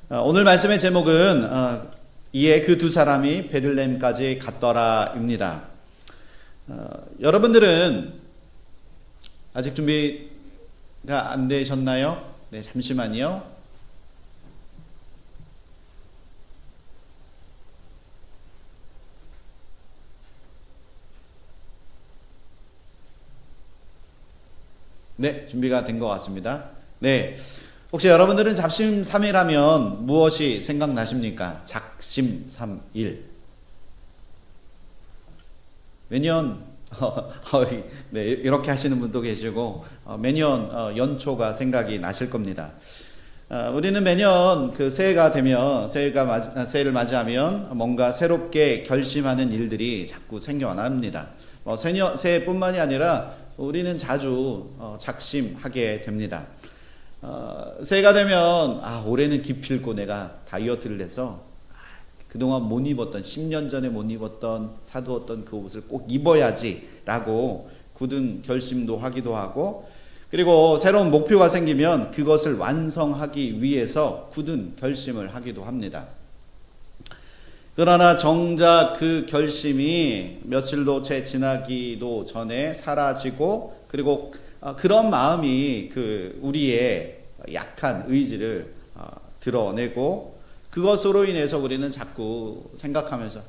오늘 말씀의 제목은 이에 그 두 사람이 베들레헴까지 갔더라입니다. 여러분들은 아직 준비가 안 되셨나요? 네, 잠시만요. 네, 준비가 된 것 같습니다. 네. 혹시 여러분들은 작심삼일하면 무엇이 생각나십니까? 작심삼일. 매년 네, 이렇게 하시는 분도 계시고 매년 연초가 생각이 나실 겁니다. 우리는 매년 그 새해가 되면 새해를 맞이하면 뭔가 새롭게 결심하는 일들이 자꾸 생겨납니다. 새해뿐만이 아니라 우리는 자주 작심하게 됩니다. 새해가 되면 올해는 기필코 내가 다이어트를 해서 그동안 못 입었던 10년 전에 못 입었던 사두었던 그 옷을 꼭 입어야지 라고 굳은 결심도 하기도 하고, 그리고 새로운 목표가 생기면 그것을 완성하기 위해서 굳은 결심을 하기도 합니다. 그러나 정작 그 결심이 며칠도 채 지나기도 전에 사라지고, 그리고 그런 마음이 우리의 약한 의지를 드러내고, 그것으로 인해서 우리는 자꾸 생각하면서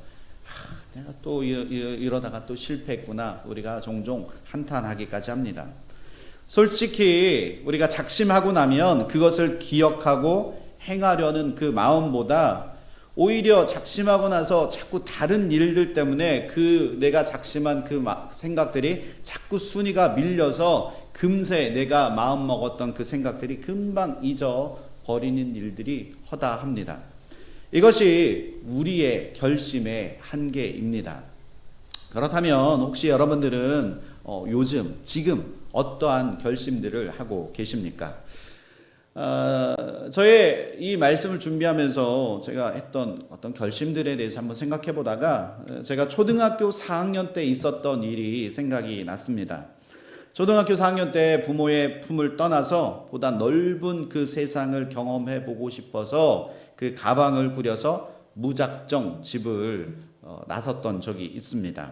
내가 또 이러다가 또 실패했구나, 우리가 종종 한탄하기까지 합니다. 솔직히 우리가 작심하고 나면 그것을 기억하고 행하려는 그 마음보다 오히려 작심하고 나서 자꾸 다른 일들 때문에 내가 작심한 그 생각들이 자꾸 순위가 밀려서 금세 내가 마음먹었던 그 생각들이 금방 잊어버리는 일들이 허다합니다. 이것이 우리의 결심의 한계입니다. 그렇다면 혹시 여러분들은 지금 어떠한 결심들을 하고 계십니까? 저의 이 말씀을 준비하면서 제가 했던 어떤 결심들에 대해서 한번 생각해 보다가 제가 초등학교 4학년 때 있었던 일이 생각이 났습니다. 초등학교 4학년 때 부모의 품을 떠나서 보다 넓은 그 세상을 경험해 보고 싶어서 그 가방을 꾸려서 무작정 집을 나섰던 적이 있습니다.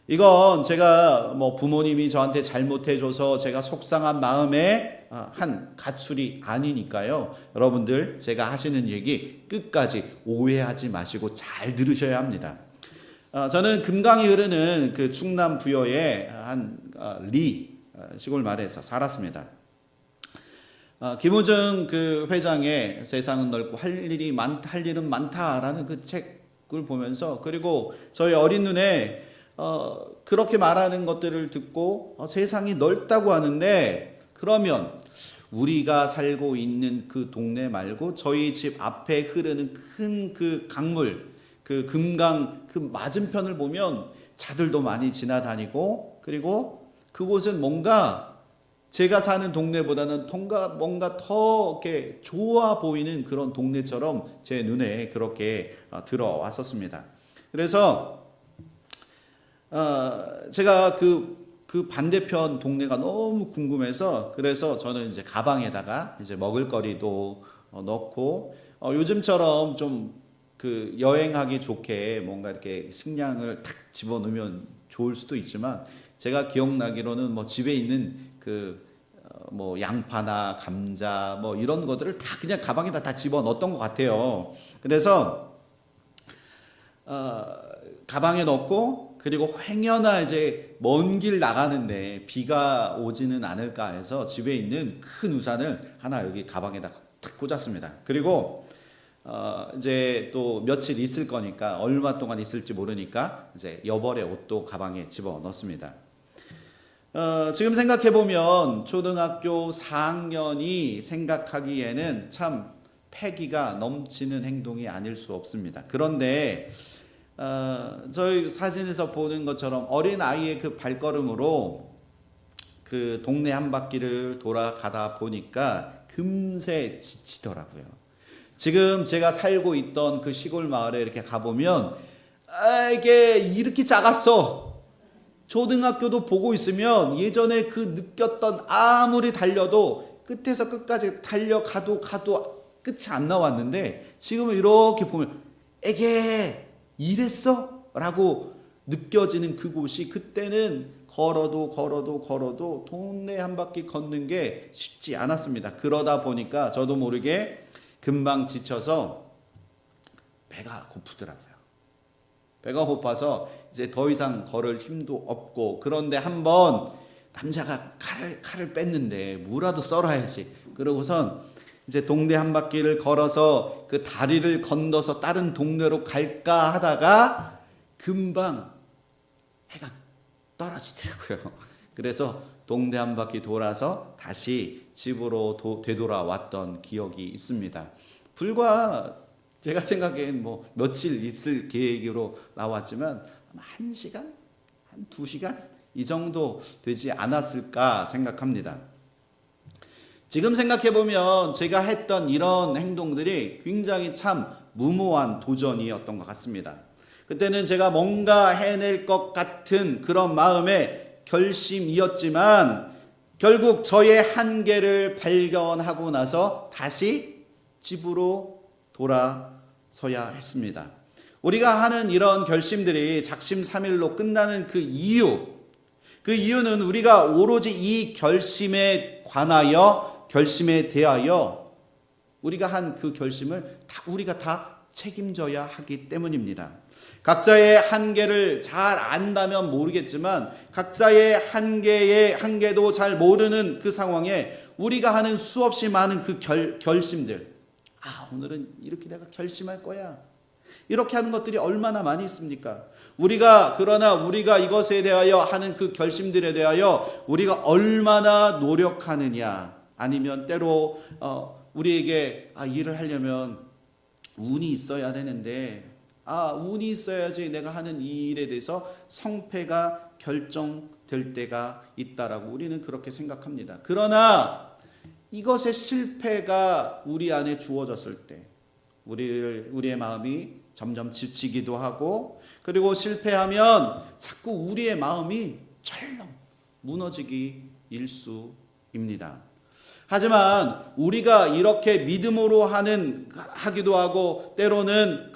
이건 제가 부모님이 저한테 잘못해줘서 제가 속상한 마음에 한 가출이 아니니까요. 여러분들 제가 하시는 얘기 끝까지 오해하지 마시고 잘 들으셔야 합니다. 저는 금강이 흐르는 그 충남 부여의 한 시골 마을에서 살았습니다. 김우중 그 회장의 세상은 넓고 할 일은 많다라는 그 책을 보면서, 그리고 저희 어린 눈에 그렇게 말하는 것들을 듣고 세상이 넓다고 하는데, 그러면 우리가 살고 있는 그 동네 말고 저희 집 앞에 흐르는 큰 그 강물, 그 금강 그 맞은편을 보면 차들도 많이 지나다니고, 그리고 그곳은 뭔가 제가 사는 동네보다는 뭔가 더 이렇게 좋아 보이는 그런 동네처럼 제 눈에 그렇게 들어왔었습니다. 그래서 제가 그 반대편 동네가 너무 궁금해서, 그래서 저는 이제 가방에다가 이제 먹을거리도 넣고, 요즘처럼 좀 그 여행하기 좋게 뭔가 이렇게 식량을 탁 집어넣으면 좋을 수도 있지만, 제가 기억나기로는 집에 있는 양파나 감자 이런 것들을 다 그냥 가방에다 다 집어넣었던 것 같아요. 그래서 가방에 넣고, 그리고 행여나 이제 먼 길 나가는데 비가 오지는 않을까 해서 집에 있는 큰 우산을 하나 여기 가방에다 탁 꽂았습니다. 그리고 이제 또 며칠 있을 거니까, 얼마 동안 있을지 모르니까 이제 여벌의 옷도 가방에 집어 넣습니다. 지금 생각해 보면 초등학교 4학년이 생각하기에는 참 패기가 넘치는 행동이 아닐 수 없습니다. 그런데 저희 사진에서 보는 것처럼 어린 아이의 그 발걸음으로 그 동네 한 바퀴를 돌아가다 보니까 금세 지치더라고요. 지금 제가 살고 있던 그 시골 마을에 이렇게 가보면 이게 이렇게 작았어. 초등학교도 보고 있으면 예전에 그 느꼈던, 아무리 달려도 끝에서 끝까지 달려가도 끝이 안 나왔는데 지금은 이렇게 보면 에게 이랬어? 라고 느껴지는 그곳이 그때는 걸어도 동네 한 바퀴 걷는 게 쉽지 않았습니다. 그러다 보니까 저도 모르게 금방 지쳐서 배가 고프더라고요. 배가 고파서 이제 더 이상 걸을 힘도 없고, 그런데 한번 남자가 칼을 뺐는데 무라도 썰어야지. 그러고선 이제 동네 한 바퀴를 걸어서 그 다리를 건너서 다른 동네로 갈까 하다가 금방 해가 떨어지더라고요. 그래서 동네 한 바퀴 돌아서 다시 집으로 되돌아왔던 기억이 있습니다. 불과 제가 생각엔 뭐 며칠 있을 계획으로 나왔지만 아마 1시간, 한 2시간 이 정도 되지 않았을까 생각합니다. 지금 생각해보면 제가 했던 이런 행동들이 굉장히 참 무모한 도전이었던 것 같습니다. 그때는 제가 뭔가 해낼 것 같은 그런 마음의 결심이었지만 결국 저의 한계를 발견하고 나서 다시 집으로 돌아서야 했습니다. 우리가 하는 이런 결심들이 작심삼일로 끝나는 그 이유는 우리가 오로지 이 결심에 관하여, 결심에 대하여 우리가 한 그 결심을 우리가 다 책임져야 하기 때문입니다. 각자의 한계를 잘 안다면 모르겠지만 각자의 한계도 잘 모르는 그 상황에 우리가 하는 수없이 많은 그 결심들, 오늘은 이렇게 내가 결심할 거야, 이렇게 하는 것들이 얼마나 많이 있습니까? 그러나 우리가 이것에 대하여 하는 그 결심들에 대하여 우리가 얼마나 노력하느냐, 아니면 때로 우리에게 일을 하려면 운이 있어야 되는데 운이 있어야지 내가 하는 이 일에 대해서 성패가 결정될 때가 있다라고 우리는 그렇게 생각합니다. 그러나 이것의 실패가 우리 안에 주어졌을 때 우리의 마음이 점점 지치기도 하고, 그리고 실패하면 자꾸 우리의 마음이 철렁 무너지기 일쑤입니다. 하지만 우리가 이렇게 믿음으로 하기도 하고, 때로는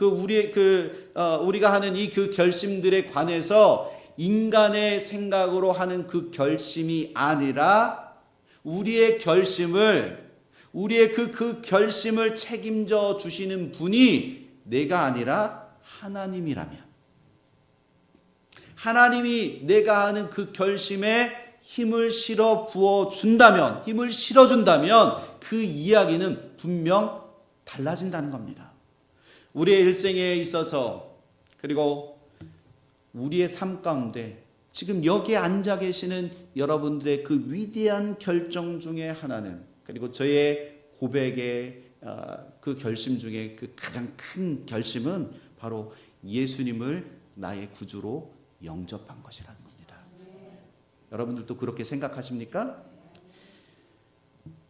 우리가 하는 이 그 결심들에 관해서 인간의 생각으로 하는 그 결심이 아니라 우리의 그 결심을 책임져 주시는 분이 내가 아니라 하나님이라면, 하나님이 내가 하는 그 결심에 힘을 실어준다면 그 이야기는 분명 달라진다는 겁니다. 우리의 일생에 있어서, 그리고 우리의 삶 가운데 지금 여기에 앉아 계시는 여러분들의 그 위대한 결정 중에 하나는, 그리고 저의 고백의 그 결심 중에 그 가장 큰 결심은 바로 예수님을 나의 구주로 영접한 것이라는 겁니다. 여러분들도 그렇게 생각하십니까?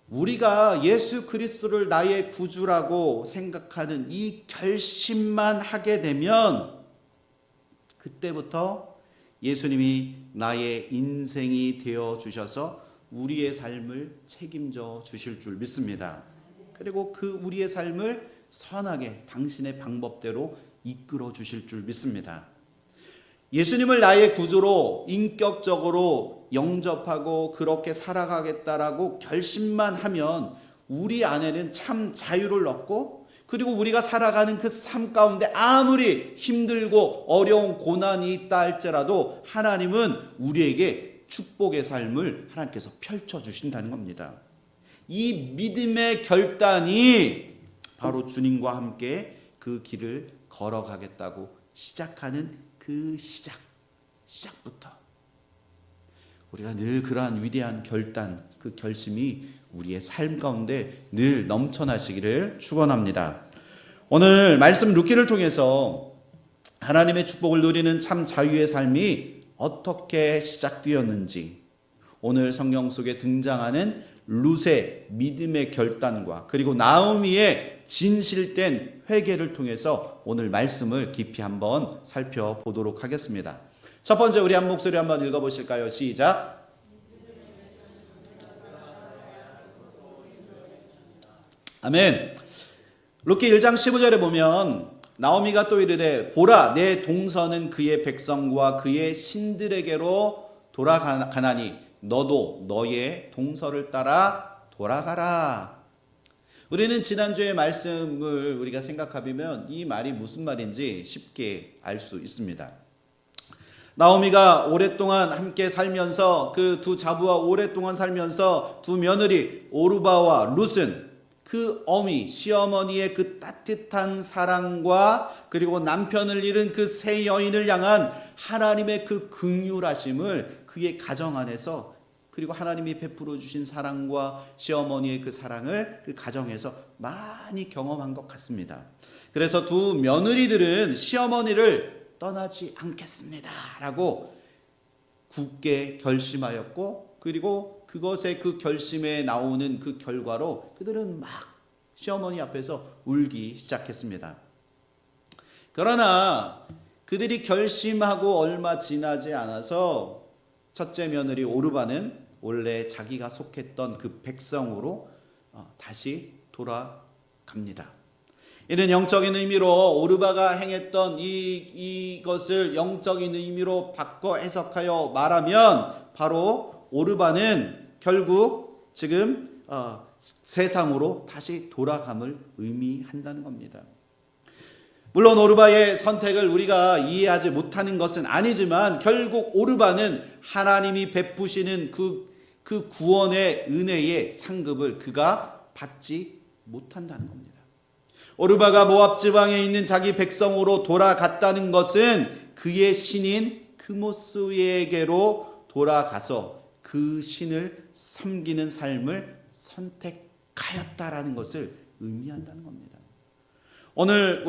우리가 예수 그리스도를 나의 구주라고 생각하는 이 결심만 하게 되면 그때부터 예수님이 나의 인생이 되어 주셔서 우리의 삶을 책임져 주실 줄 믿습니다. 그리고 그 우리의 삶을 선하게 당신의 방법대로 이끌어 주실 줄 믿습니다. 예수님을 나의 구주로 인격적으로 영접하고 그렇게 살아가겠다라고 결심만 하면 우리 안에는 참 자유를 얻고, 그리고 우리가 살아가는 그 삶 가운데 아무리 힘들고 어려운 고난이 있다 할지라도 하나님은 우리에게 축복의 삶을 하나님께서 펼쳐주신다는 겁니다. 이 믿음의 결단이 바로 주님과 함께 그 길을 걸어가겠다고 시작하는 그 시작부터 우리가 늘 그러한 위대한 결단, 그 결심이 우리의 삶 가운데 늘 넘쳐나시기를 축원합니다. 오늘 말씀 룻기를 통해서 하나님의 축복을 누리는 참 자유의 삶이 어떻게 시작되었는지, 오늘 성경 속에 등장하는 룻의 믿음의 결단과 그리고 나오미의 진실된 회개를 통해서 오늘 말씀을 깊이 한번 살펴보도록 하겠습니다. 첫 번째, 우리 한 목소리 한번 읽어보실까요? 시작. 아멘. 룻기 1장 15절에 보면 나오미가 또 이르되 보라 내 동서는 그의 백성과 그의 신들에게로 돌아가나니 너도 너의 동서를 따라 돌아가라. 우리는 지난주의 말씀을 우리가 생각해보면 이 말이 무슨 말인지 쉽게 알 수 있습니다. 나오미가 오랫동안 함께 살면서 그 두 자부와 오랫동안 살면서 두 며느리 오르바와 룻은 그 어미 시어머니의 그 따뜻한 사랑과 그리고 남편을 잃은 그 새 여인을 향한 하나님의 그 긍휼하심을 그의 가정 안에서 그리고 하나님이 베풀어 주신 사랑과 시어머니의 그 사랑을 그 가정에서 많이 경험한 것 같습니다. 그래서 두 며느리들은 시어머니를 떠나지 않겠습니다 라고 굳게 결심하였고, 그리고 그것의 그 결심에 나오는 그 결과로 그들은 막 시어머니 앞에서 울기 시작했습니다. 그러나 그들이 결심하고 얼마 지나지 않아서 첫째 며느리 오르바는 원래 자기가 속했던 그 백성으로 다시 돌아갑니다. 이는 영적인 의미로 오르바가 행했던 이것을 영적인 의미로 바꿔 해석하여 말하면 바로 오르바는 결국 지금 세상으로 다시 돌아감을 의미한다는 겁니다. 물론 오르바의 선택을 우리가 이해하지 못하는 것은 아니지만 결국 오르바는 하나님이 베푸시는 그 구원의 은혜의 상급을 그가 받지 못한다는 겁니다. 오르바가 모압 지방에 있는 자기 백성으로 돌아갔다는 것은 그의 신인 크모스에게로 돌아가서 그 신을 섬기는 삶을 선택하였다라는 것을 의미한다는 겁니다. 오늘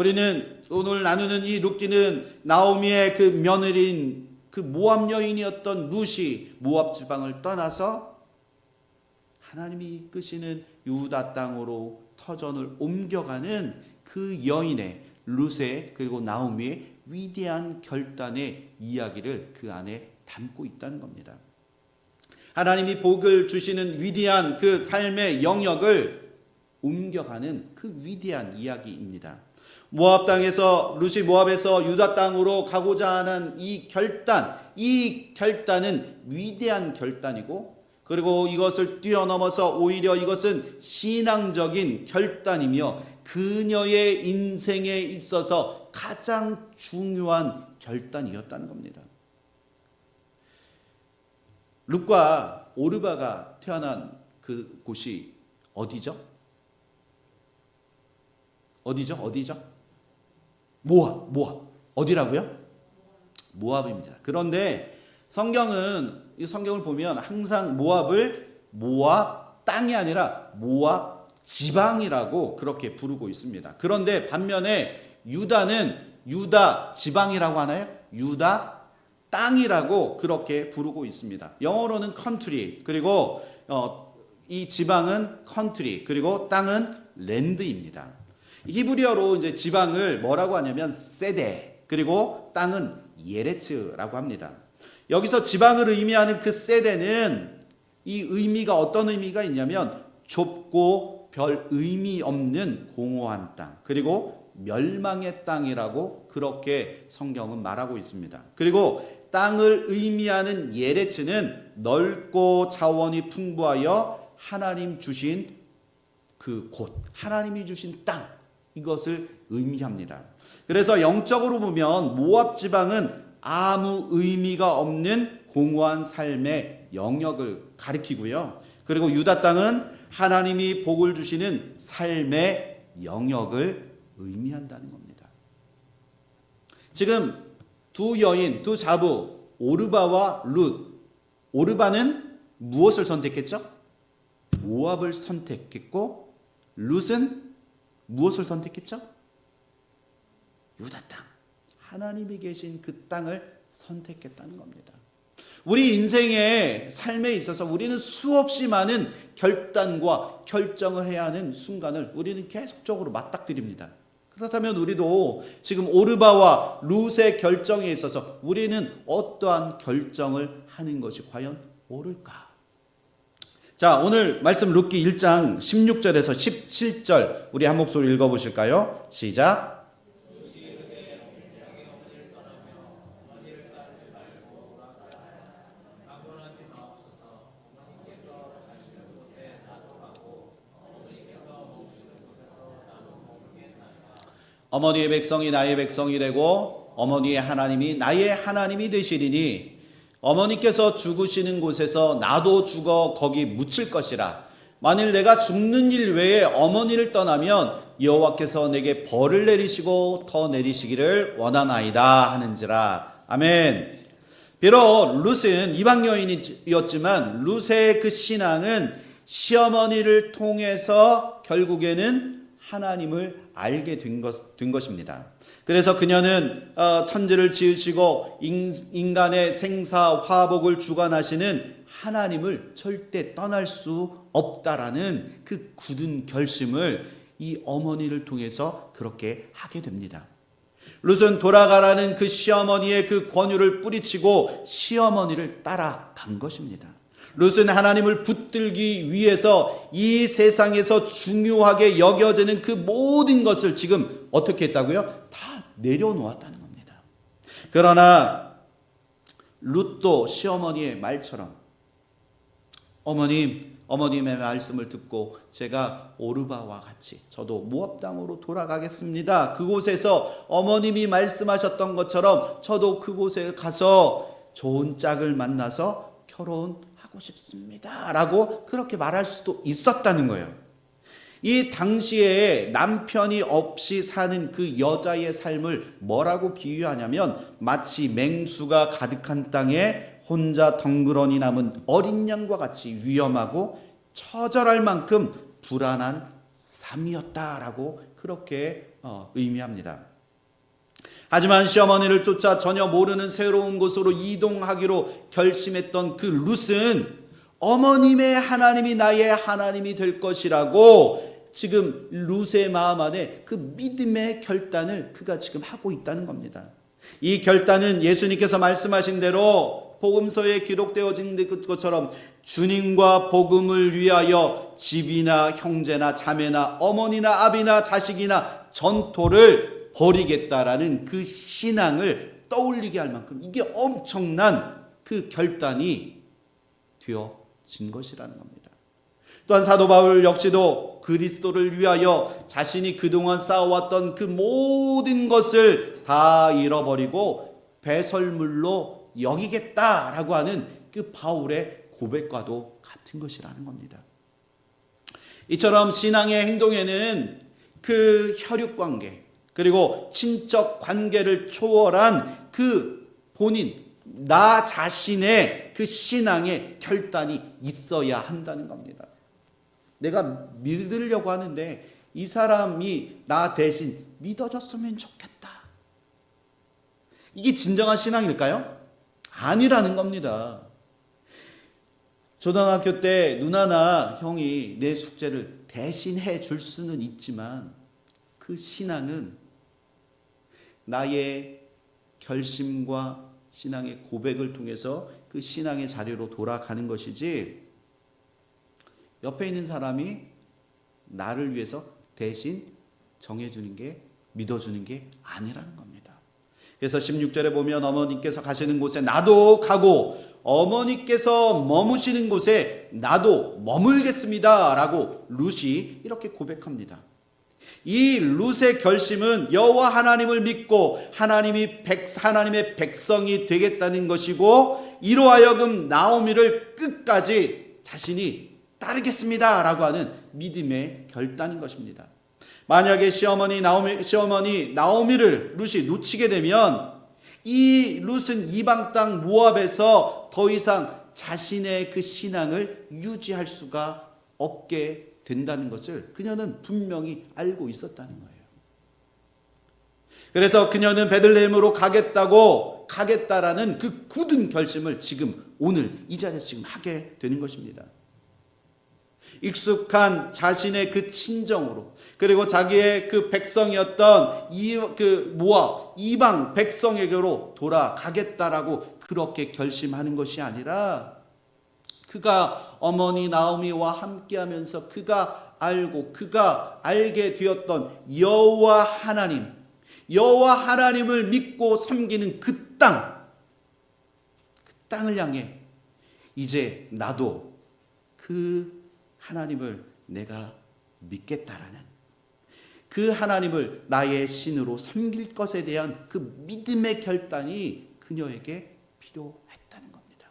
나누는 이 룻기는 나오미의 그 며느리인 그 모압 여인이었던 룻이 모압 지방을 떠나서 하나님이 이끄시는 유다 땅으로 터전을 옮겨가는 그 여인의 룻의 그리고 나오미의 위대한 결단의 이야기를 그 안에 담고 있다는 겁니다. 하나님이 복을 주시는 위대한 그 삶의 영역을 옮겨가는 그 위대한 이야기입니다. 모압 땅에서 룻이 모압에서 유다 땅으로 가고자 하는 이 결단은 위대한 결단이고, 그리고 이것을 뛰어넘어서 오히려 이것은 신앙적인 결단이며 그녀의 인생에 있어서 가장 중요한 결단이었다는 겁니다. 룻과 오르바가 태어난 그 곳이 어디죠? 모압. 어디라고요? 모압입니다. 그런데 성경을 보면 항상 모압을 모압 땅이 아니라 모압 지방이라고 그렇게 부르고 있습니다. 그런데 반면에 유다는 유다 지방이라고 하나요? 유다 땅이라고 그렇게 부르고 있습니다. 영어로는 country, 그리고 이 지방은 country, 그리고 땅은 land입니다. 히브리어로 이제 지방을 뭐라고 하냐면 세데, 그리고 땅은 예레츠라고 합니다. 여기서 지방을 의미하는 그 세데는 이 의미가 어떤 의미가 있냐면 좁고 별 의미 없는 공허한 땅, 그리고 멸망의 땅이라고 그렇게 성경은 말하고 있습니다. 그리고 땅을 의미하는 예레츠는 넓고 자원이 풍부하여 하나님 주신 그 곳, 하나님이 주신 땅, 이것을 의미합니다. 그래서 영적으로 보면 모압 지방은 아무 의미가 없는 공허한 삶의 영역을 가리키고요. 그리고 유다 땅은 하나님이 복을 주시는 삶의 영역을 의미한다는 겁니다. 지금 두 여인, 두 자부, 오르바와 룻. 오르바는 무엇을 선택했죠? 모압을 선택했고, 룻은 무엇을 선택했죠? 유다 땅. 하나님이 계신 그 땅을 선택했다는 겁니다. 우리 인생의 삶에 있어서 우리는 수없이 많은 결단과 결정을 해야 하는 순간을 우리는 계속적으로 맞닥뜨립니다. 그렇다면 우리도 지금 오르바와 룻의 결정에 있어서 우리는 어떠한 결정을 하는 것이 과연 옳을까? 자, 오늘 말씀 룻기 1장 16절에서 17절 우리 한 목소리 읽어보실까요? 시작. 어머니의 백성이 나의 백성이 되고 어머니의 하나님이 나의 하나님이 되시리니 어머니께서 죽으시는 곳에서 나도 죽어 거기 묻힐 것이라. 만일 내가 죽는 일 외에 어머니를 떠나면 여호와께서 내게 벌을 내리시고 더 내리시기를 원하나이다 하는지라. 아멘. 비록 룻은 이방 여인이었지만 룻의 그 신앙은 시어머니를 통해서 결국에는 하나님을 알게 된 것입니다. 그래서 그녀는 천지를 지으시고 인간의 생사 화복을 주관하시는 하나님을 절대 떠날 수 없다라는 그 굳은 결심을 이 어머니를 통해서 그렇게 하게 됩니다. 룻은 돌아가라는 그 시어머니의 그 권유를 뿌리치고 시어머니를 따라간 것입니다. 룻은 하나님을 붙들기 위해서 이 세상에서 중요하게 여겨지는 그 모든 것을 지금 어떻게 했다고요? 다 내려놓았다는 겁니다. 그러나 룻도 시어머니의 말처럼 어머님의 말씀을 듣고 제가 오르바와 같이 저도 모압 땅으로 돌아가겠습니다. 그곳에서 어머님이 말씀하셨던 것처럼 저도 그곳에 가서 좋은 짝을 만나서 결혼하고 싶습니다 라고 그렇게 말할 수도 있었다는 거예요. 이 당시에 남편이 없이 사는 그 여자의 삶을 뭐라고 비유하냐면 마치 맹수가 가득한 땅에 혼자 덩그러니 남은 어린 양과 같이 위험하고 처절할 만큼 불안한 삶이었다라고 그렇게 의미합니다. 하지만 시어머니를 쫓아 전혀 모르는 새로운 곳으로 이동하기로 결심했던 그 룻은 어머님의 하나님이 나의 하나님이 될 것이라고 지금 룻의 마음 안에 그 믿음의 결단을 그가 지금 하고 있다는 겁니다. 이 결단은 예수님께서 말씀하신 대로 복음서에 기록되어진 것처럼 주님과 복음을 위하여 집이나 형제나 자매나 어머니나 아비나 자식이나 전토를 벌이겠다라는 그 신앙을 떠올리게 할 만큼 이게 엄청난 그 결단이 되어진 것이라는 겁니다. 또한 사도 바울 역시도 그리스도를 위하여 자신이 그동안 쌓아왔던 그 모든 것을 다 잃어버리고 배설물로 여기겠다라고 하는 그 바울의 고백과도 같은 것이라는 겁니다. 이처럼 신앙의 행동에는 그 혈육관계 그리고 친척 관계를 초월한 그 본인 나 자신의 그 신앙의 결단이 있어야 한다는 겁니다. 내가 믿으려고 하는데 이 사람이 나 대신 믿어줬으면 좋겠다. 이게 진정한 신앙일까요? 아니라는 겁니다. 초등학교 때 누나나 형이 내 숙제를 대신해 줄 수는 있지만 그 신앙은 나의 결심과 신앙의 고백을 통해서 그 신앙의 자리로 돌아가는 것이지 옆에 있는 사람이 나를 위해서 대신 정해주는 게 믿어주는 게 아니라는 겁니다. 그래서 16절에 보면 어머니께서 가시는 곳에 나도 가고 어머니께서 머무시는 곳에 나도 머물겠습니다 라고 룻이 이렇게 고백합니다. 이 룻의 결심은 여호와 하나님을 믿고 하나님의 백성이 되겠다는 것이고 이로 하여금 나오미를 끝까지 자신이 따르겠습니다 라고 하는 믿음의 결단인 것입니다. 만약에 시어머니 나오미를 룻이 놓치게 되면 이 룻은 이방 땅 모압에서 더 이상 자신의 그 신앙을 유지할 수가 없게 된다는 것을 그녀는 분명히 알고 있었다는 거예요. 그래서 그녀는 베들레헴으로 가겠다라는 그 굳은 결심을 지금 오늘 이 자리에서 지금 하게 되는 것입니다. 익숙한 자신의 그 친정으로 그리고 자기의 그 백성이었던 모압 이방 백성에게로 돌아가겠다라고 그렇게 결심하는 것이 아니라 그가 어머니 나오미와 함께하면서 그가 알게 되었던 여호와 하나님을 믿고 섬기는 그 땅을 향해 이제 나도 그 하나님을 내가 믿겠다라는, 그 하나님을 나의 신으로 섬길 것에 대한 그 믿음의 결단이 그녀에게 필요했다는 겁니다.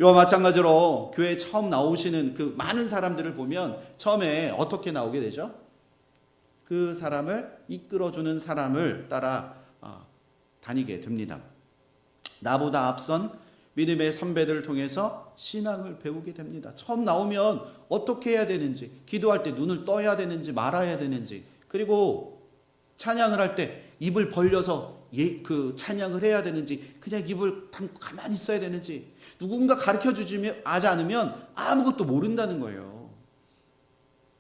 이와 마찬가지로 교회에 처음 나오시는 그 많은 사람들을 보면 처음에 어떻게 나오게 되죠? 그 사람을 이끌어주는 사람을 따라 다니게 됩니다. 나보다 앞선 믿음의 선배들을 통해서 신앙을 배우게 됩니다. 처음 나오면 어떻게 해야 되는지, 기도할 때 눈을 떠야 되는지 말아야 되는지, 그리고 찬양을 할 때 입을 벌려서 그 찬양을 해야 되는지, 그냥 입을 닫고 가만히 있어야 되는지 누군가 가르쳐주지 않으면 아무것도 모른다는 거예요.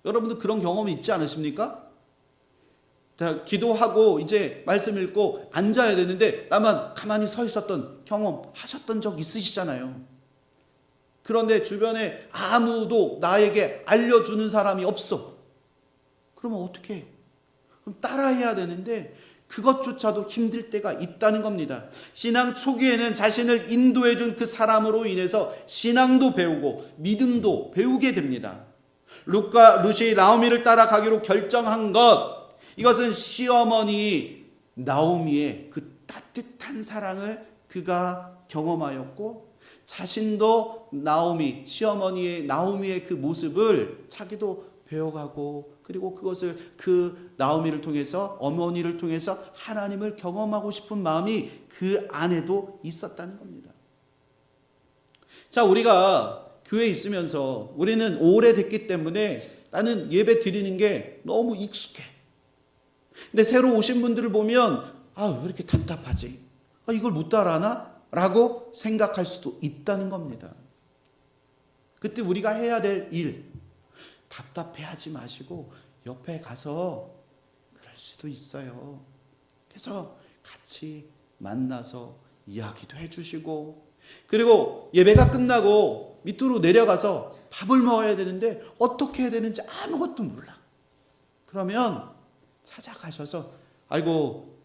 여러분도 그런 경험이 있지 않으십니까? 기도하고 이제 말씀 읽고 앉아야 되는데 나만 가만히 서 있었던 경험 하셨던 적 있으시잖아요. 그런데 주변에 아무도 나에게 알려주는 사람이 없어. 그러면 어떻게 해요? 그럼 따라해야 되는데 그것조차도 힘들 때가 있다는 겁니다. 신앙 초기에는 자신을 인도해 준 그 사람으로 인해서 신앙도 배우고 믿음도 배우게 됩니다. 룻이 나오미를 따라가기로 결정한 이것은 시어머니 나오미의 그 따뜻한 사랑을 그가 경험하였고, 자신도 시어머니의 나오미의 그 모습을 자기도 배워가고, 그리고 그것을 그 나오미를 통해서, 어머니를 통해서 하나님을 경험하고 싶은 마음이 그 안에도 있었다는 겁니다. 자, 우리가 교회에 있으면서 우리는 오래됐기 때문에 나는 예배 드리는 게 너무 익숙해. 근데 새로 오신 분들을 보면 왜 이렇게 답답하지? 이걸 못 따라하나? 라고 생각할 수도 있다는 겁니다. 그때 우리가 해야 될 일, 답답해하지 마시고 옆에 가서 그럴 수도 있어요. 그래서 같이 만나서 이야기도 해주시고, 그리고 예배가 끝나고 밑으로 내려가서 밥을 먹어야 되는데 어떻게 해야 되는지 아무것도 몰라. 그러면 찾아가셔서 아이고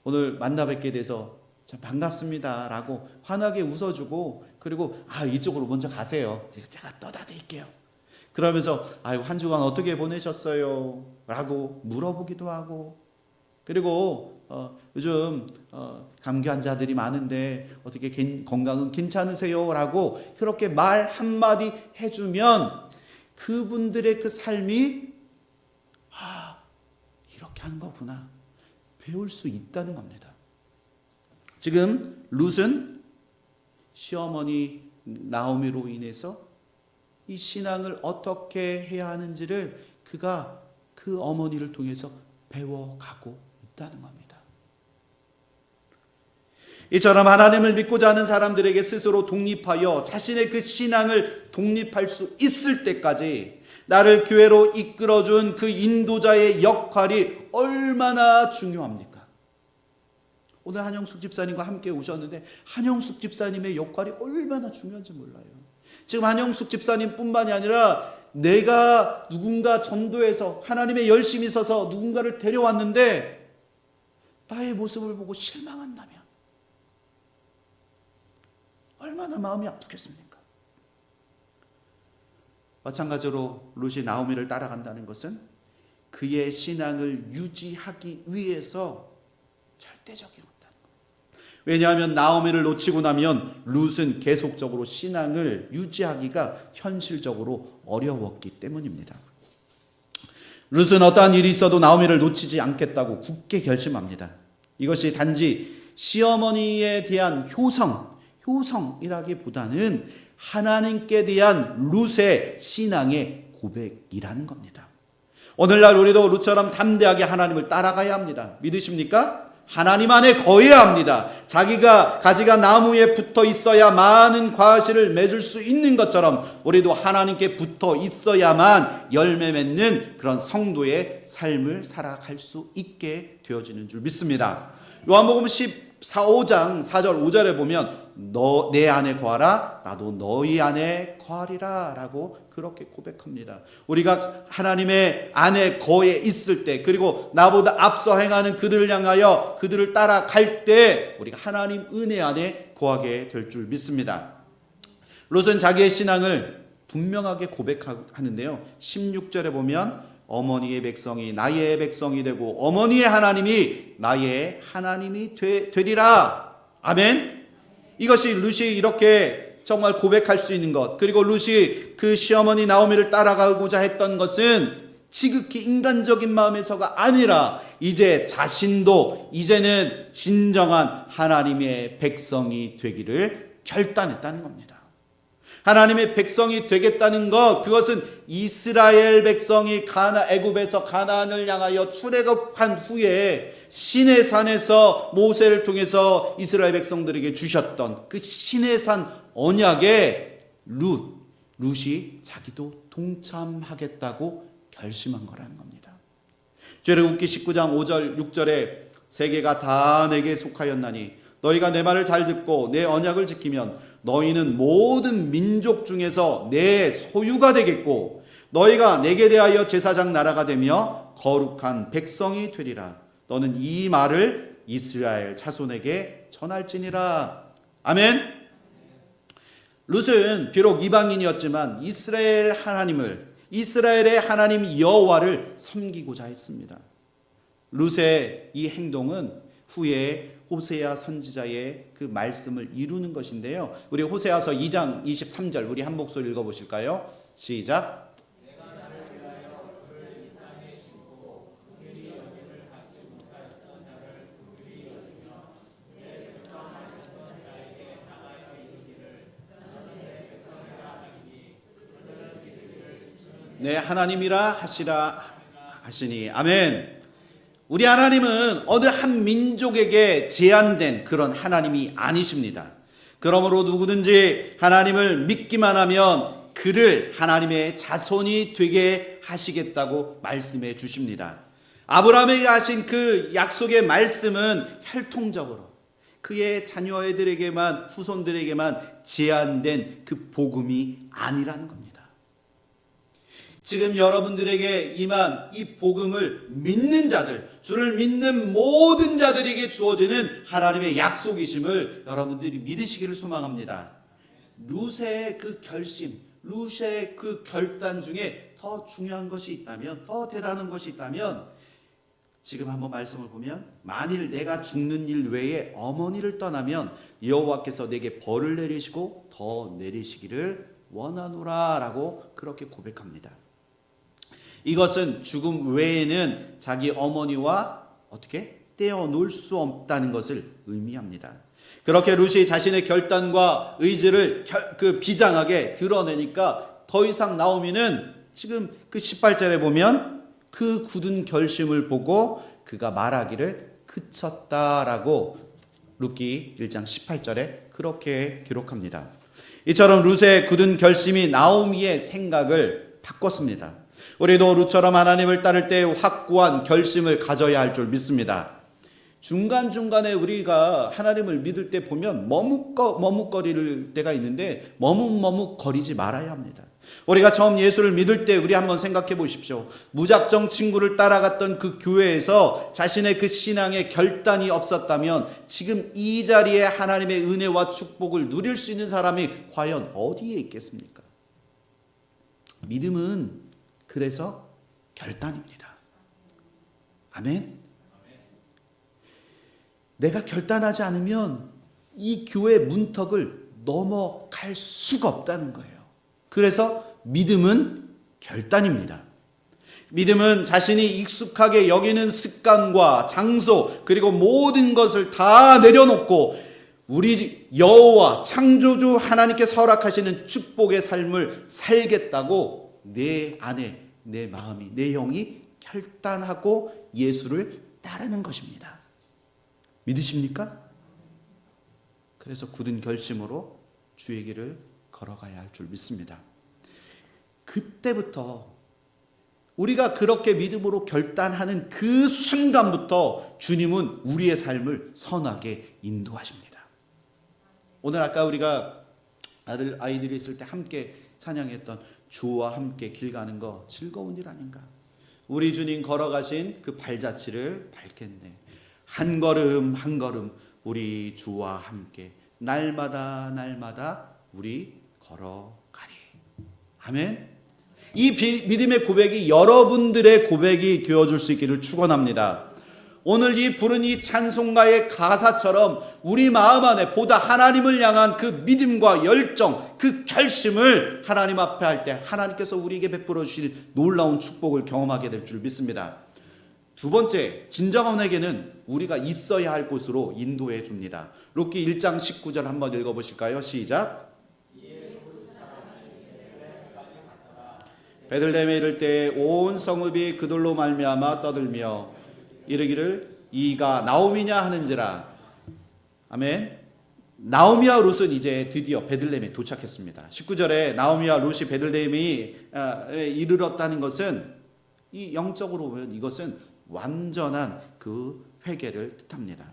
오늘 만나 뵙게 돼서 참 반갑습니다 라고 환하게 웃어주고, 그리고 이쪽으로 먼저 가세요. 제가 떠다 드릴게요. 그러면서 한 주간 어떻게 보내셨어요? 라고 물어보기도 하고, 그리고 요즘 감기 환자들이 많은데 어떻게 건강은 괜찮으세요? 라고 그렇게 말 한마디 해주면 그분들의 그 삶이 이렇게 하는 거구나 배울 수 있다는 겁니다. 지금 룻은 시어머니 나오미로 인해서 이 신앙을 어떻게 해야 하는지를 그가 그 어머니를 통해서 배워가고 있다는 겁니다. 이처럼 하나님을 믿고자 하는 사람들에게 스스로 독립하여 자신의 그 신앙을 독립할 수 있을 때까지 나를 교회로 이끌어준 그 인도자의 역할이 얼마나 중요합니까? 오늘 한영숙 집사님과 함께 오셨는데 한영숙 집사님의 역할이 얼마나 중요한지 몰라요. 지금 한영숙 집사님뿐만이 아니라 내가 누군가 전도해서 하나님의 열심히 있어서 누군가를 데려왔는데 나의 모습을 보고 실망한다면 얼마나 마음이 아프겠습니까? 마찬가지로 룻이 나오미를 따라간다는 것은 그의 신앙을 유지하기 위해서 절대적이었다는 거예요. 왜냐하면 나오미를 놓치고 나면 룻은 계속적으로 신앙을 유지하기가 현실적으로 어려웠기 때문입니다. 룻은 어떠한 일이 있어도 나오미를 놓치지 않겠다고 굳게 결심합니다. 이것이 단지 시어머니에 대한 효성이라기보다는 하나님께 대한 룻의 신앙의 고백이라는 겁니다. 오늘날 우리도 룻처럼 담대하게 하나님을 따라가야 합니다. 믿으십니까? 하나님 안에 거해야 합니다. 자기가 가지가 나무에 붙어 있어야 많은 과실을 맺을 수 있는 것처럼 우리도 하나님께 붙어 있어야만 열매 맺는 그런 성도의 삶을 살아갈 수 있게 되어지는 줄 믿습니다. 요한복음 10 5장 4절 5절에 보면 너 내 안에 거하라 나도 너희 안에 거하리라 라고 그렇게 고백합니다. 우리가 하나님의 안에 거해 있을 때, 그리고 나보다 앞서 행하는 그들을 향하여 그들을 따라갈 때 우리가 하나님 은혜 안에 거하게 될 줄 믿습니다. 롯은 자기의 신앙을 분명하게 고백하는데요. 16절에 보면 어머니의 백성이 나의 백성이 되고 어머니의 하나님이 나의 하나님이 되리라. 아멘. 이것이 룻이 이렇게 정말 고백할 수 있는 것, 그리고 룻이 그 시어머니 나오미를 따라가고자 했던 것은 지극히 인간적인 마음에서가 아니라 이제 자신도 이제는 진정한 하나님의 백성이 되기를 결단했다는 겁니다. 하나님의 백성이 되겠다는 것, 그것은 이스라엘 백성이 애굽에서 가나안을 향하여 출애굽한 후에 시내 산에서 모세를 통해서 이스라엘 백성들에게 주셨던 그 시내 산 언약에 룻이 자기도 동참하겠다고 결심한 거라는 겁니다. 출애굽기 19장 5절 6절에 세계가 다 내게 속하였나니 너희가 내 말을 잘 듣고 내 언약을 지키면 너희는 모든 민족 중에서 내 소유가 되겠고 너희가 내게 대하여 제사장 나라가 되며 거룩한 백성이 되리라. 너는 이 말을 이스라엘 자손에게 전할지니라. 아멘. 룻은 비록 이방인이었지만 이스라엘의 하나님 여호와를 섬기고자 했습니다. 룻의 이 행동은 후에 호세아 선지자의 그 말씀을 이루는 것인데요. 우리 호세아서 2장 23절 우리 한 목소리 읽어보실까요? 시작. 네, 하나님이라 하시니 아멘. 우리 하나님은 어느 한 민족에게 제한된 그런 하나님이 아니십니다. 그러므로 누구든지 하나님을 믿기만 하면 그를 하나님의 자손이 되게 하시겠다고 말씀해 주십니다. 아브라함에게 하신 그 약속의 말씀은 혈통적으로 그의 자녀들에게만, 후손들에게만 제한된 그 복음이 아니라는 겁니다. 지금 여러분들에게 임한 이 복음을 믿는 자들, 주를 믿는 모든 자들에게 주어지는 하나님의 약속이심을 여러분들이 믿으시기를 소망합니다. 룻의 그 결심, 룻의 그 결단 중에 더 중요한 것이 있다면, 더 대단한 것이 있다면, 지금 한번 말씀을 보면 만일 내가 죽는 일 외에 어머니를 떠나면 여호와께서 내게 벌을 내리시고 더 내리시기를 원하노라 라고 그렇게 고백합니다. 이것은 죽음 외에는 자기 어머니와 어떻게 떼어놓을 수 없다는 것을 의미합니다. 그렇게 룻이 자신의 결단과 의지를 비장하게 드러내니까 더 이상 나오미는 지금 그 18절에 보면 그 굳은 결심을 보고 그가 말하기를 그쳤다라고 룻기 1장 18절에 그렇게 기록합니다. 이처럼 룻의 굳은 결심이 나오미의 생각을 바꿨습니다. 우리도 룻처럼 하나님을 따를 때 확고한 결심을 가져야 할 줄 믿습니다. 중간중간에 우리가 하나님을 믿을 때 보면 머뭇거릴 때가 있는데 머뭇거리지 말아야 합니다. 우리가 처음 예수를 믿을 때 우리 한번 생각해 보십시오. 무작정 친구를 따라갔던 그 교회에서 자신의 그 신앙의 결단이 없었다면 지금 이 자리에 하나님의 은혜와 축복을 누릴 수 있는 사람이 과연 어디에 있겠습니까? 믿음은 그래서 결단입니다. 아멘. 내가 결단하지 않으면 이 교회 문턱을 넘어갈 수가 없다는 거예요. 그래서 믿음은 결단입니다. 믿음은 자신이 익숙하게 여기는 습관과 장소 그리고 모든 것을 다 내려놓고 우리 여호와 창조주 하나님께서 허락하시는 축복의 삶을 살겠다고 내 안에 내 마음이 내 영이 결단하고 예수를 따르는 것입니다. 믿으십니까? 그래서 굳은 결심으로 주의 길을 걸어가야 할 줄 믿습니다. 그때부터 우리가 그렇게 믿음으로 결단하는 그 순간부터 주님은 우리의 삶을 선하게 인도하십니다. 오늘 아까 우리가 아이들이 있을 때 함께 찬양했던 주와 함께 길 가는 거 즐거운 일 아닌가? 우리 주님 걸어가신 그 발자취를 밟겠네. 한 걸음 한 걸음 우리 주와 함께 날마다 날마다 우리 걸어가리. 아멘. 이 믿음의 고백이 여러분들의 고백이 되어줄 수 있기를 축원합니다. 오늘 이 부른 이 찬송가의 가사처럼 우리 마음 안에 보다 하나님을 향한 그 믿음과 열정, 그 결심을 하나님 앞에 할 때 하나님께서 우리에게 베풀어 주실 놀라운 축복을 경험하게 될 줄 믿습니다. 두 번째, 진정한 회개는 우리가 있어야 할 곳으로 인도해 줍니다. 룻기 1장 19절 한번 읽어보실까요? 시작. 베들레헴에 이를 때 온 성읍이 그들로 말미암아 떠들며 이르기를 이가 나오미냐 하는지라. 아멘. 나오미와 룻은 이제 드디어 베들레헴에 도착했습니다. 19절에 나오미와 룻이 베들레헴에 이르렀다는 것은 이 영적으로 보면 이것은 완전한 그 회개를 뜻합니다.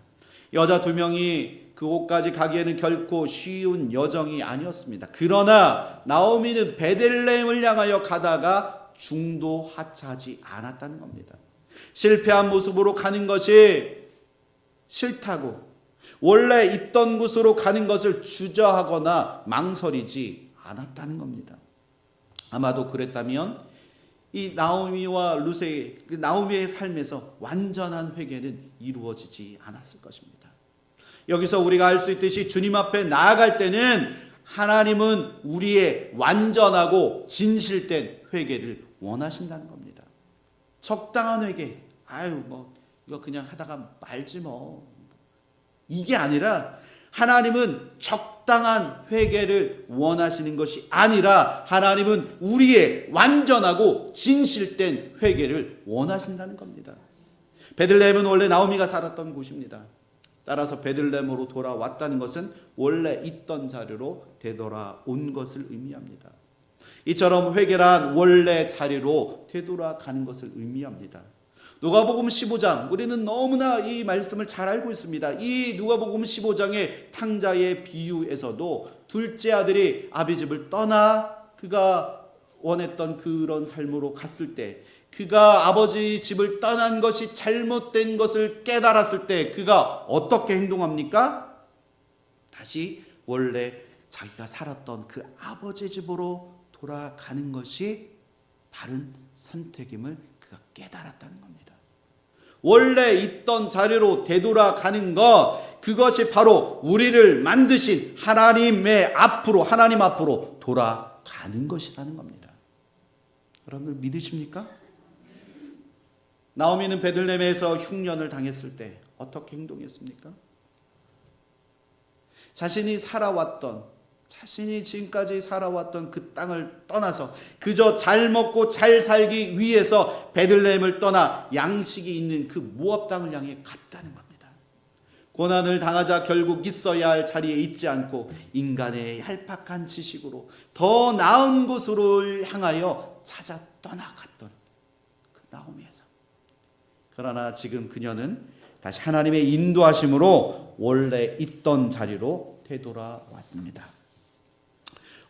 여자 두 명이 그곳까지 가기에는 결코 쉬운 여정이 아니었습니다. 그러나 나오미는 베들레헴을 향하여 가다가 중도 하차하지 않았다는 겁니다. 실패한 모습으로 가는 것이 싫다고 원래 있던 곳으로 가는 것을 주저하거나 망설이지 않았다는 겁니다. 아마도 그랬다면 이 나오미와 룻의 나오미의 삶에서 완전한 회개는 이루어지지 않았을 것입니다. 여기서 우리가 알 수 있듯이 주님 앞에 나아갈 때는 하나님은 우리의 완전하고 진실된 회개를 원하신다는 겁니다. 적당한 회개, 이거 그냥 하다가 말지 뭐. 이게 아니라 하나님은 적당한 회개를 원하시는 것이 아니라 하나님은 우리의 완전하고 진실된 회개를 원하신다는 겁니다. 베들레헴은 원래 나오미가 살았던 곳입니다. 따라서 베들레헴으로 돌아왔다는 것은 원래 있던 자리로 되돌아온 것을 의미합니다. 이처럼 회개란 원래 자리로 되돌아가는 것을 의미합니다. 누가복음 15장, 우리는 너무나 이 말씀을 잘 알고 있습니다. 이 누가복음 15장의 탕자의 비유에서도 둘째 아들이 아비 집을 떠나 그가 원했던 그런 삶으로 갔을 때, 그가 아버지 집을 떠난 것이 잘못된 것을 깨달았을 때 그가 어떻게 행동합니까? 다시 원래 자기가 살았던 그 아버지 집으로 돌아가는 것이 바른 선택임을 그가 깨달았다는 겁니다. 원래 있던 자리로 되돌아가는 것, 그것이 바로 우리를 만드신 하나님 앞으로 돌아가는 것이라는 겁니다. 여러분들 믿으십니까? 나오미는 베들레헴에서 흉년을 당했을 때 어떻게 행동했습니까? 자신이 지금까지 살아왔던 그 땅을 떠나서 그저 잘 먹고 잘 살기 위해서 베들레헴을 떠나 양식이 있는 그 모압 땅을 향해 갔다는 겁니다. 고난을 당하자 결국 있어야 할 자리에 있지 않고 인간의 얄팍한 지식으로 더 나은 곳으로 향하여 찾아 떠나갔던 그 나오미에서, 그러나 지금 그녀는 다시 하나님의 인도하심으로 원래 있던 자리로 되돌아왔습니다.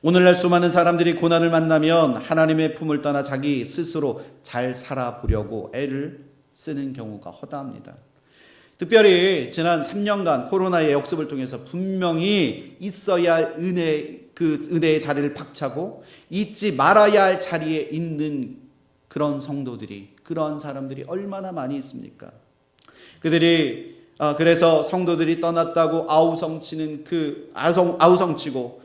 오늘날 수많은 사람들이 고난을 만나면 하나님의 품을 떠나 자기 스스로 잘 살아보려고 애를 쓰는 경우가 허다합니다. 특별히 지난 3년간 코로나의 역습을 통해서 분명히 있어야 할 은혜의 자리를 박차고 잊지 말아야 할 자리에 있는 그런 성도들이, 그런 사람들이 얼마나 많이 있습니까? 그들이 그래서 성도들이 떠났다고 아우성치고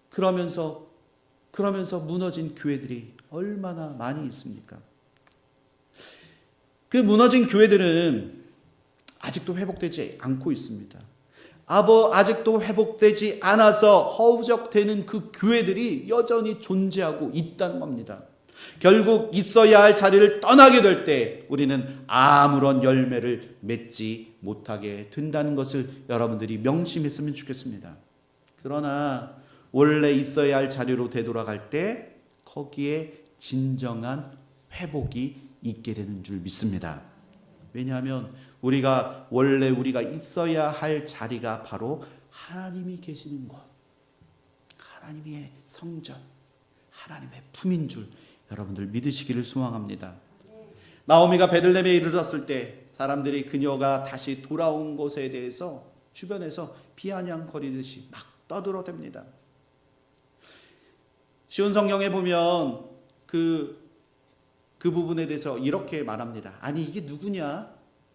그러면서 무너진 교회들이 얼마나 많이 있습니까? 그 무너진 교회들은 아직도 회복되지 않고 있습니다. 아직도 회복되지 않아서 허우적대는 그 교회들이 여전히 존재하고 있다는 겁니다. 결국 있어야 할 자리를 떠나게 될 때 우리는 아무런 열매를 맺지 못하게 된다는 것을 여러분들이 명심했으면 좋겠습니다. 그러나 원래 있어야 할 자리로 되돌아갈 때 거기에 진정한 회복이 있게 되는 줄 믿습니다. 왜냐하면 우리가 있어야 할 자리가 바로 하나님이 계시는 곳, 하나님의 성전, 하나님의 품인 줄 여러분들 믿으시기를 소망합니다. 나오미가 베들레헴에 이르렀을 때 사람들이 그녀가 다시 돌아온 것에 대해서 주변에서 비아냥거리듯이 막 떠들어댑니다. 쉬운 성경에 보면 그 부분에 대해서 이렇게 말합니다. 아니 이게 누구냐?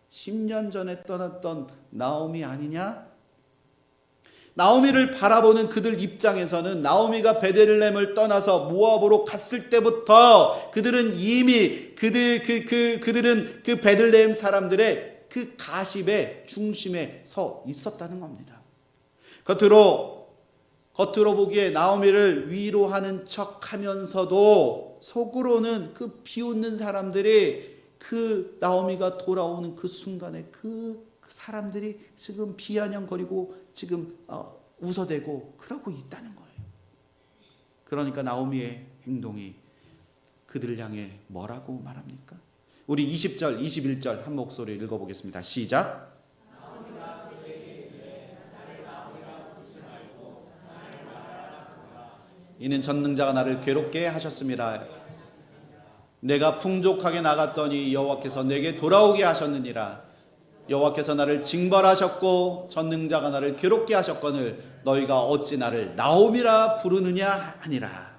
10년 전에 떠났던 나오미 아니냐? 나오미를 바라보는 그들 입장에서는 나오미가 베들레헴을 떠나서 모압으로 갔을 때부터 그들은 이미 그들은 그 베들레헴 사람들의 그 가십의 중심에 서 있었다는 겁니다. 겉으로 보기에 나오미를 위로하는 척하면서도 속으로는 그 비웃는 사람들이 그 나오미가 돌아오는 그 순간에 그 사람들이 지금 비아냥거리고 지금 웃어대고 그러고 있다는 거예요. 그러니까 나오미의 행동이 그들을 향해 뭐라고 말합니까? 우리 20절, 21절 한 목소리 읽어보겠습니다. 시작. 이는 전능자가 나를 괴롭게 하셨음이라. 내가 풍족하게 나갔더니 여호와께서 내게 돌아오게 하셨느니라. 여호와께서 나를 징벌하셨고 전능자가 나를 괴롭게 하셨거늘 너희가 어찌 나를 나오미라 부르느냐 하니라.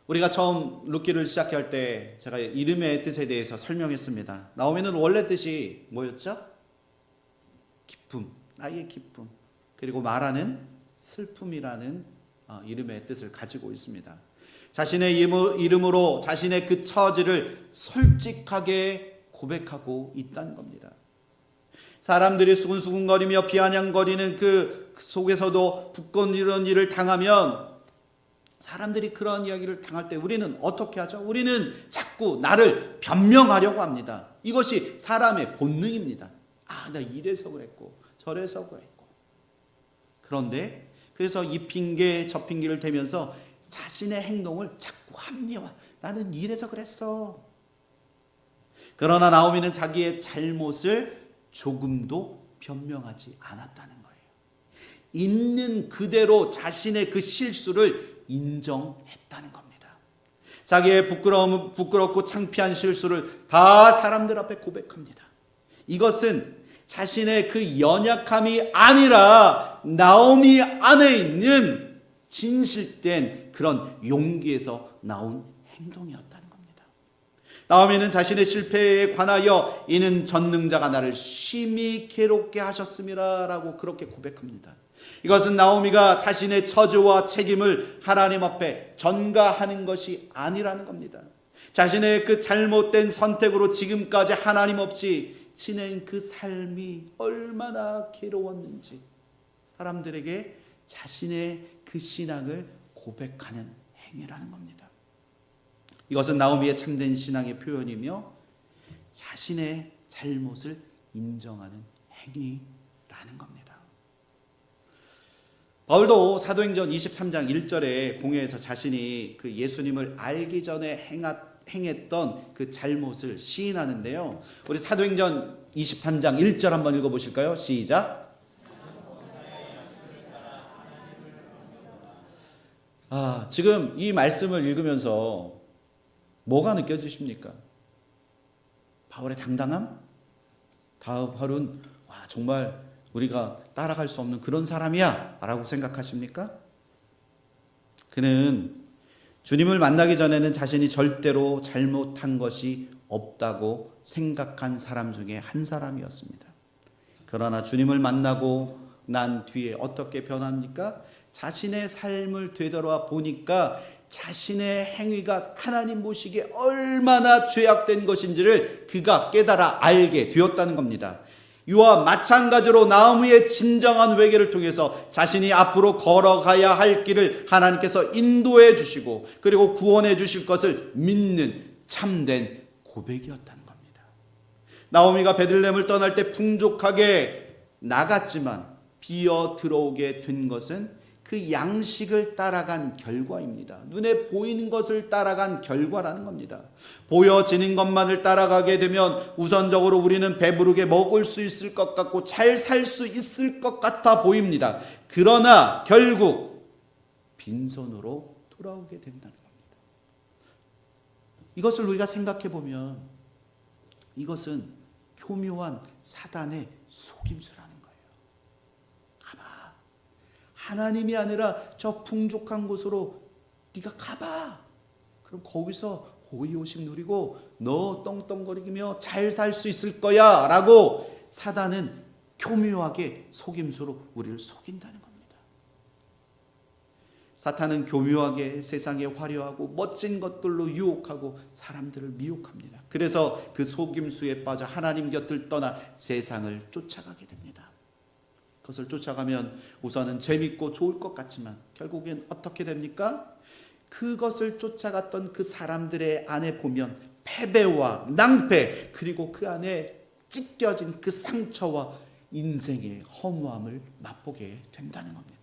우리가 처음 룻기를 시작할 때 제가 이름의 뜻에 대해서 설명했습니다. 나오미는 원래 뜻이 뭐였죠? 기쁨, 나의 기쁨, 그리고 말하는 슬픔이라는 이름의 뜻을 가지고 있습니다. 자신의 이름으로 자신의 그 처지를 솔직하게 고백하고 있다는 겁니다. 사람들이 수근수근거리며 비아냥거리는 그 속에서도 부끄러운 일을 당하면, 사람들이 그런 이야기를 당할 때 우리는 어떻게 하죠? 우리는 자꾸 나를 변명하려고 합니다. 이것이 사람의 본능입니다. 나 이래서 그랬고 저래서 그랬고. 그런데 그래서 이 핑계 저 핑계를 대면서 자신의 행동을 자꾸 합리화. 나는 이래서 그랬어. 그러나 나오미는 자기의 잘못을 조금도 변명하지 않았다는 거예요. 있는 그대로 자신의 그 실수를 인정했다는 겁니다. 자기의 부끄럽고 창피한 실수를 다 사람들 앞에 고백합니다. 이것은 자신의 그 연약함이 아니라 나오미 안에 있는 진실된 그런 용기에서 나온 행동이었다는 겁니다. 나오미는 자신의 실패에 관하여 이는 전능자가 나를 심히 괴롭게 하셨음이라 라고 그렇게 고백합니다. 이것은 나오미가 자신의 처지와 책임을 하나님 앞에 전가하는 것이 아니라는 겁니다. 자신의 그 잘못된 선택으로 지금까지 하나님 없이 지낸 그 삶이 얼마나 괴로웠는지 사람들에게 자신의 그 신앙을 고백하는 행위라는 겁니다. 이것은 나오미의 참된 신앙의 표현이며 자신의 잘못을 인정하는 행위라는 겁니다. 바울도 사도행전 23장 1절에 공회에서 자신이 그 예수님을 알기 전에 행했던 그 잘못을 시인하는데요. 우리 사도행전 23장 1절 한번 읽어보실까요? 시작. 지금 이 말씀을 읽으면서 뭐가 느껴지십니까? 바울의 당당함? 바울은 정말 우리가 따라갈 수 없는 그런 사람이야 라고 생각하십니까? 그는 주님을 만나기 전에는 자신이 절대로 잘못한 것이 없다고 생각한 사람 중에 한 사람이었습니다. 그러나 주님을 만나고 난 뒤에 어떻게 변합니까? 자신의 삶을 되돌아 보니까 자신의 행위가 하나님 보시기에 얼마나 죄악된 것인지를 그가 깨달아 알게 되었다는 겁니다. 이와 마찬가지로 나오미의 진정한 회개를 통해서 자신이 앞으로 걸어가야 할 길을 하나님께서 인도해 주시고 그리고 구원해 주실 것을 믿는 참된 고백이었다는 겁니다. 나오미가 베들레헴을 떠날 때 풍족하게 나갔지만 비어 들어오게 된 것은 그 양식을 따라간 결과입니다. 눈에 보이는 것을 따라간 결과라는 겁니다. 보여지는 것만을 따라가게 되면 우선적으로 우리는 배부르게 먹을 수 있을 것 같고 잘 살 수 있을 것 같아 보입니다. 그러나 결국 빈손으로 돌아오게 된다는 겁니다. 이것을 우리가 생각해 보면 이것은 교묘한 사단의 속임수라는 거예요. 가봐. 하나님이 아니라 저 풍족한 곳으로 네가 가봐. 그럼 거기서 호의호식 누리고 너 떵떵거리며 잘 살 수 있을 거야 라고 사단은 교묘하게 속임수로 우리를 속인다는 겁니다. 사탄은 교묘하게 세상에 화려하고 멋진 것들로 유혹하고 사람들을 미혹합니다. 그래서 그 속임수에 빠져 하나님 곁을 떠나 세상을 쫓아가게 됩니다. 그것을 쫓아가면 우선은 재밌고 좋을 것 같지만 결국엔 어떻게 됩니까? 그것을 쫓아갔던 그 사람들의 안에 보면 패배와 낭패, 그리고 그 안에 찢겨진 그 상처와 인생의 허무함을 맛보게 된다는 겁니다.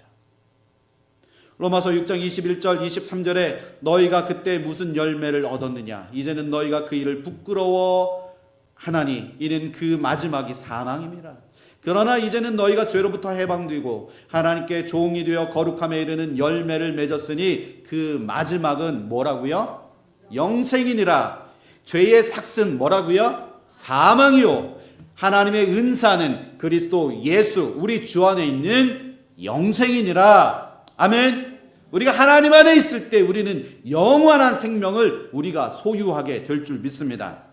로마서 6장 21절 23절에 너희가 그때 무슨 열매를 얻었느냐? 이제는 너희가 그 일을 부끄러워하나니 이는 그 마지막이 사망임이라. 그러나 이제는 너희가 죄로부터 해방되고 하나님께 종이 되어 거룩함에 이르는 열매를 맺었으니 그 마지막은 뭐라고요? 영생이니라. 죄의 삭은 뭐라고요? 사망이요. 하나님의 은사는 그리스도 예수 우리 주 안에 있는 영생이니라. 아멘. 우리가 하나님 안에 있을 때 우리는 영원한 생명을 우리가 소유하게 될 줄 믿습니다.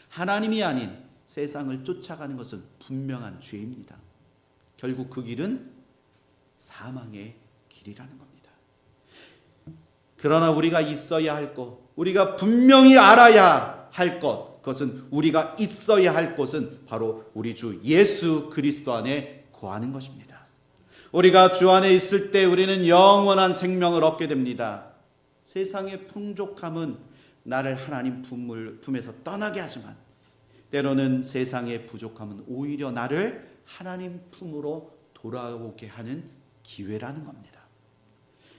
하나님이 아닌 세상을 쫓아가는 것은 분명한 죄입니다. 결국 그 길은 사망의 길이라는 겁니다. 그러나 우리가 있어야 할 것, 우리가 분명히 알아야 할 것, 그것은 우리가 있어야 할 것은 바로 우리 주 예수 그리스도 안에 거하는 것입니다. 우리가 주 안에 있을 때 우리는 영원한 생명을 얻게 됩니다. 세상의 풍족함은 나를 하나님 품에서 떠나게 하지만 때로는 세상의 부족함은 오히려 나를 하나님 품으로 돌아오게 하는 기회라는 겁니다.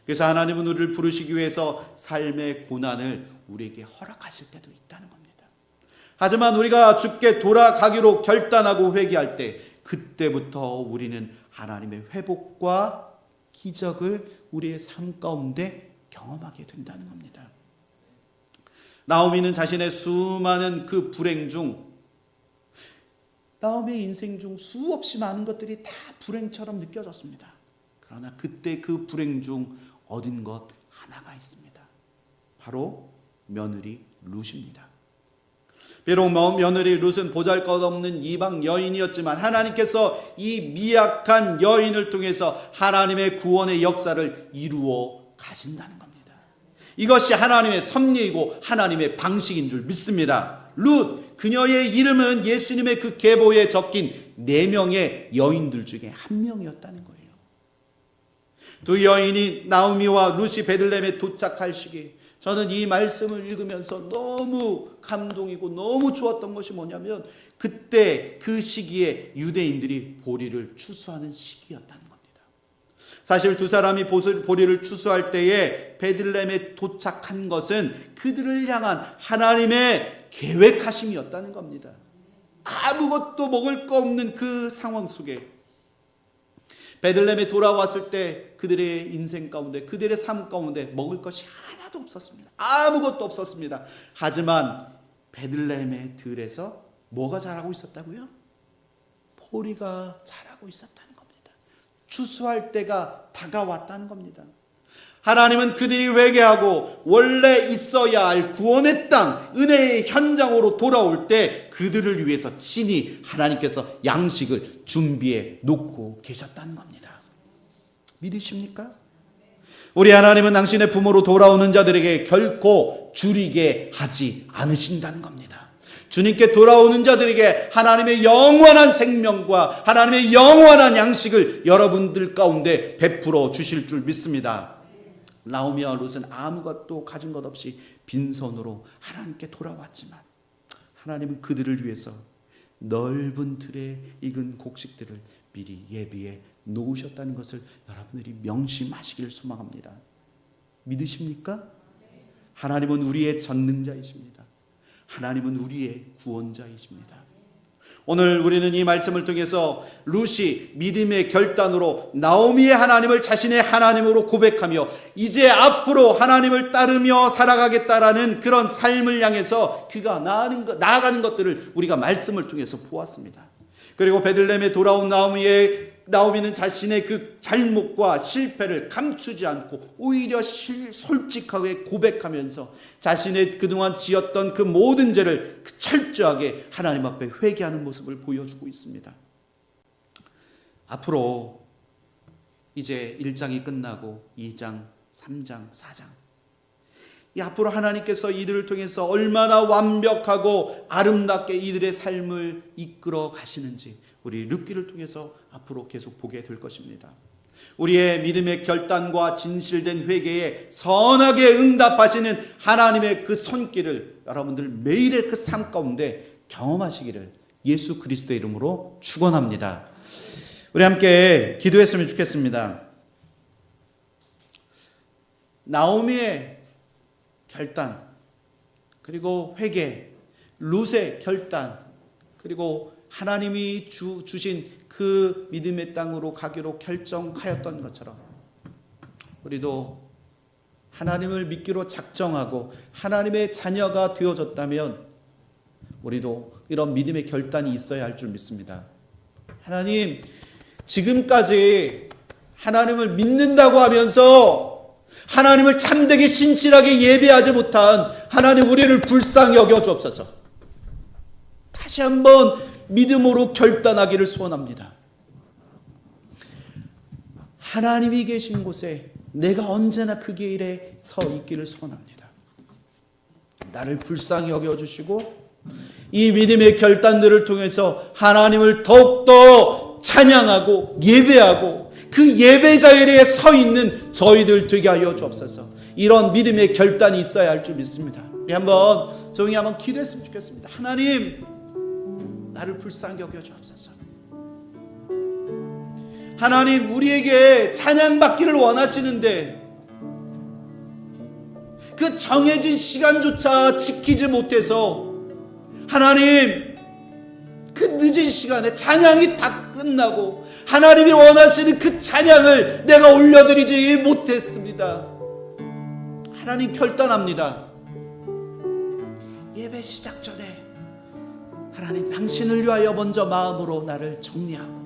그래서 하나님은 우리를 부르시기 위해서 삶의 고난을 우리에게 허락하실 때도 있다는 겁니다. 하지만 우리가 주께 돌아가기로 결단하고 회개할 때 그때부터 우리는 하나님의 회복과 기적을 우리의 삶 가운데 경험하게 된다는 겁니다. 나오미는 자신의 수많은 그 불행 중 나오미의 인생 중 수없이 많은 것들이 다 불행처럼 느껴졌습니다. 그러나 그때 그 불행 중 얻은 것 하나가 있습니다. 바로 며느리 룻입니다. 비록 며느리 룻은 보잘것없는 이방 여인이었지만 하나님께서 이 미약한 여인을 통해서 하나님의 구원의 역사를 이루어 가신다는 겁니다. 이것이 하나님의 섭리이고 하나님의 방식인 줄 믿습니다. 룻, 그녀의 이름은 예수님의 그 계보에 적힌 4명의 여인들 중에 한 명이었다는 거예요. 두 여인이 나오미와 룻이 베들레헴에 도착할 시기, 저는 이 말씀을 읽으면서 너무 감동이고 너무 좋았던 것이 뭐냐면 그때 그 시기에 유대인들이 보리를 추수하는 시기였다는 겁니다. 사실 두 사람이 보리를 추수할 때에 베들레헴에 도착한 것은 그들을 향한 하나님의 계획하심이었다는 겁니다. 아무것도 먹을 거 없는 그 상황 속에 베들레헴에 돌아왔을 때 그들의 인생 가운데, 그들의 삶 가운데 먹을 것이 하나도 없었습니다. 아무것도 없었습니다. 하지만 베들레헴의 들에서 뭐가 자라고 있었다고요? 보리가 자라고 있었다는 겁니다. 추수할 때가 다가왔다는 겁니다. 하나님은 그들이 회개하고 원래 있어야 할 구원의 땅, 은혜의 현장으로 돌아올 때 그들을 위해서 친히 하나님께서 양식을 준비해 놓고 계셨다는 겁니다. 믿으십니까? 우리 하나님은 당신의 부모로 돌아오는 자들에게 결코 줄이게 하지 않으신다는 겁니다. 주님께 돌아오는 자들에게 하나님의 영원한 생명과 하나님의 영원한 양식을 여러분들 가운데 베풀어 주실 줄 믿습니다. 나오미와 룻은 아무것도 가진 것 없이 빈손으로 하나님께 돌아왔지만 하나님은 그들을 위해서 넓은 틀에 익은 곡식들을 미리 예비해 놓으셨다는 것을 여러분들이 명심하시길 소망합니다. 믿으십니까? 하나님은 우리의 전능자이십니다. 하나님은 우리의 구원자이십니다. 오늘 우리는 이 말씀을 통해서 룻이 믿음의 결단으로 나오미의 하나님을 자신의 하나님으로 고백하며 이제 앞으로 하나님을 따르며 살아가겠다라는 그런 삶을 향해서 그가 나아가는 것들을 우리가 말씀을 통해서 보았습니다. 그리고 베들레헴에 돌아온 나오미는 자신의 그 잘못과 실패를 감추지 않고 오히려 솔직하게 고백하면서 자신의 그동안 지었던 그 모든 죄를 철저하게 하나님 앞에 회개하는 모습을 보여주고 있습니다. 앞으로 이제 1장이 끝나고 2장, 3장, 4장, 이 앞으로 하나님께서 이들을 통해서 얼마나 완벽하고 아름답게 이들의 삶을 이끌어 가시는지 우리 룻기를 통해서 앞으로 계속 보게 될 것입니다. 우리의 믿음의 결단과 진실된 회개에 선하게 응답하시는 하나님의 그 손길을 여러분들 매일의 그 삶 가운데 경험하시기를 예수 그리스도의 이름으로 축원합니다. 우리 함께 기도했으면 좋겠습니다. 나오미의 결단, 그리고 회개, 룻의 결단, 그리고 하나님이 주신 그 믿음의 땅으로 가기로 결정하였던 것처럼 우리도 하나님을 믿기로 작정하고 하나님의 자녀가 되어졌다면 우리도 이런 믿음의 결단이 있어야 할 줄 믿습니다. 하나님, 지금까지 하나님을 믿는다고 하면서 하나님을 참되게 신실하게 예배하지 못한 하나님, 우리를 불쌍히 여겨 주옵소서. 다시 한번 믿음으로 결단하기를 소원합니다. 하나님이 계신 곳에 내가 언제나 그 길에 서 있기를 소원합니다. 나를 불쌍히 여겨주시고 이 믿음의 결단들을 통해서 하나님을 더욱더 찬양하고 예배하고 그 예배 자리에 서 있는 저희들 되게 하여 주옵소서. 이런 믿음의 결단이 있어야 할 줄 믿습니다. 우리 한번 조용히 한번 기도했으면 좋겠습니다. 하나님, 나를 불쌍히 여겨 주옵소서. 하나님, 우리에게 찬양받기를 원하시는데 그 정해진 시간조차 지키지 못해서 하나님, 그 늦은 시간에 찬양이 다 끝나고 하나님이 원하시는 그 찬양을 내가 올려드리지 못했습니다. 하나님, 결단합니다. 예배 시작 전에 하나님, 당신을 위하여 먼저 마음으로 나를 정리하고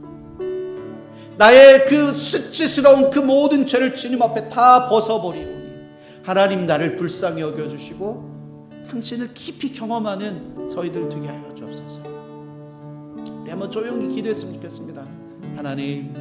나의 그 수치스러운 그 모든 죄를 주님 앞에 다 벗어버리오니 하나님, 나를 불쌍히 여겨주시고 당신을 깊이 경험하는 저희들 되게 하여 주옵소서. 우리 한번 조용히 기도했으면 좋겠습니다. 하나님,